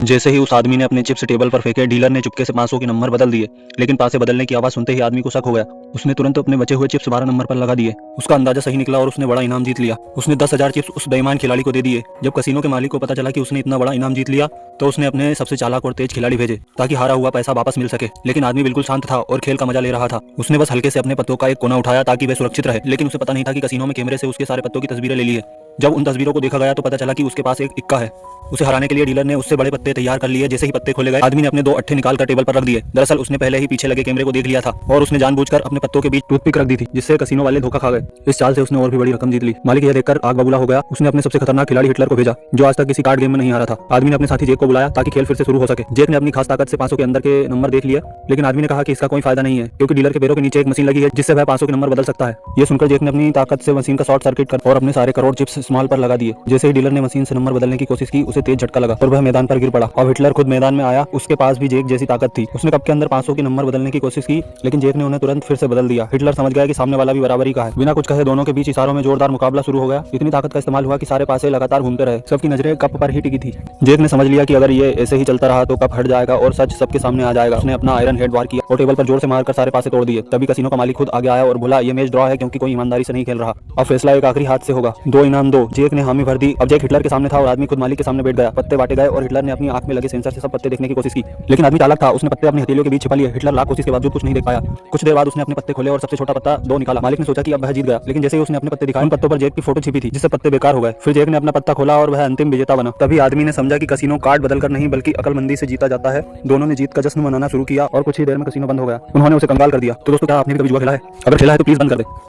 जैसे ही उस आदमी ने अपने चिप्स टेबल पर फेंके, डीलर ने चुपके से 500 के नंबर बदल दिए। लेकिन पैसे बदलने की आवाज सुनते ही आदमी को शक हो गया। उसने तुरंत अपने बचे हुए चिप्स 12 नंबर पर लगा दिए। उसका अंदाजा सही निकला और उसने बड़ा इनाम जीत लिया। उसने 10,000 चिप्स उस बेईमान खिलाड़ी को दे दिए। जब कसिनो के मालिक को पता चला कि उसने इतना बड़ा इनाम जीत लिया, तो उसने अपने सबसे चालाक और तेज खिलाड़ी भेजे ताकि हारा हुआ पैसा वापस मिल सके। लेकिन आदमी बिल्कुल शांत था और खेल का मजा ले रहा था। उसने बस हल्के से अपने पत्तों का एक कोना उठाया ताकि वह सुरक्षित रहे। लेकिन उसे पता नहीं था कि कसिनो में कैमरे से उसके सारे पत्तों की तस्वीरें ले ली है। जब उन तस्वीरों को देखा गया तो पता चला कि उसके पास एक इक्का है। उसे हराने के लिए डीलर ने उससे बड़े पत्ते तैयार कर लिए। जैसे ही पत्ते खोले गए, आदमी ने अपने 2 अट्ठे निकाल कर टेबल पर रख दिए। दरअसल उसने पहले ही पीछे लगे कैमरे को देख लिया था और उसने जानबूझकर अपने पत्तों के बीच टूथपिक रख दी थी, जिससे कसिनो वाले धोखा खा गए। इस चाल से उसने और भी बड़ी रकम जीत ली। मालिक यह देखकर आग बबूला हो गया। उसने अपने सबसे खतरनाक खिलाड़ी हिटलर को भेजा, जो आज तक किसी कार्ड गेम में नहीं हारा था। आदमी ने अपने साथी जेक को बुलाया ताकि खेल फिर से शुरू हो सके। जेक ने अपनी खास ताकत से 500 के अंदर के नंबर देख लिया, लेकिन आदमी ने कहा कि इसका कोई फायदा नहीं है, क्योंकि डीलर के पैरों के नीचे एक मशीन लगी है जिससे वह 500 के नंबर बदल सकता है। ये सुनकर जेक ने अपनी ताकत से मशीन का शॉर्ट सर्किट कर और अपने सारे करोड़ चिप्स स्मॉल पर लगा दिए। जैसे ही डीलर ने मशीन से नंबर बदलने की कोशिश की, उसे तेज झटका लगा और वह मैदान पर गिर पड़ा। अब हिटलर खुद मैदान में आया। उसके पास भी जेक जैसी ताकत थी। उसने कप के अंदर 500 के नंबर बदलने की कोशिश की, लेकिन जेक ने उन्हें तुरंत फिर से बदल दिया। हिटलर समझ गया कि सामने वाला भी बराबरी का है। बिना कुछ कहे दोनों के बीच इशारों में जोरदार मुकाबला शुरू हो गया। इतनी ताकत का इस्तेमाल हुआ कि सारे पासे लगातार घूमते रहे। सबकी नजरें कप पर ही टिकी थी। जेक ने समझ लिया कि अगर ये ऐसे ही चलता रहा तो कप हट जाएगा और सच सबके सामने आ जाएगा। उसने अपना आयरन हेड वार किया और टेबल पर जोर से मारकर सारे पासे तोड़ दिए। तभी कसिनो का मालिक खुद आगे आया और बोला, ये मैच ड्रॉ है क्योंकि कोई ईमानदारी से नहीं खेल रहा। अब फैसला एक आखिरी हाथ से होगा। 2 इनाम 2। जेक ने हामी भर दी। अब जेक हिटलर के सामने था और आदमी खुद मालिक के सामने बैठ गया। पत्ते बांटे गए और हिटलर ने अपनी आंख में लगे सेंसर से सब पत्ते देखने की कोशिश की, लेकिन आदमी चालाक था। उसने पत्ते अपनी हथेलियों के बीच छिपा लिए। हिटलर लाख कोशिश के बावजूद कुछ नहीं देख पाया। कुछ देर बाद उसने अपने पत्ते खोले और सबसे छोटा पत्ता 2 निकाला। मालिक ने सोचा कि अब वह जीत गया, लेकिन जैसे ही उसने अपने पत्ते दिखाए, उन पत्तों पर जेक की फोटो छिपी थी, जिससे पत्ते बेकार हो गए। फिर जेक ने अपना पत्ता खोला और वह अंतिम विजेता बना। तभी आदमी ने समझा कि कसिनो कार्ड बदलकर नहीं बल्कि अकलमंदी से जीता जाता है। दोनों ने जीत का जश्न मनाना शुरू किया और कुछ ही देर में कसिनो बंद हो गया। उन्होंने उसे कंगाल कर दिया। तो दोस्तों, क्या आपने भी कभी जुआ खेला है? अगर खेला है तो प्लीज बंद कर दे।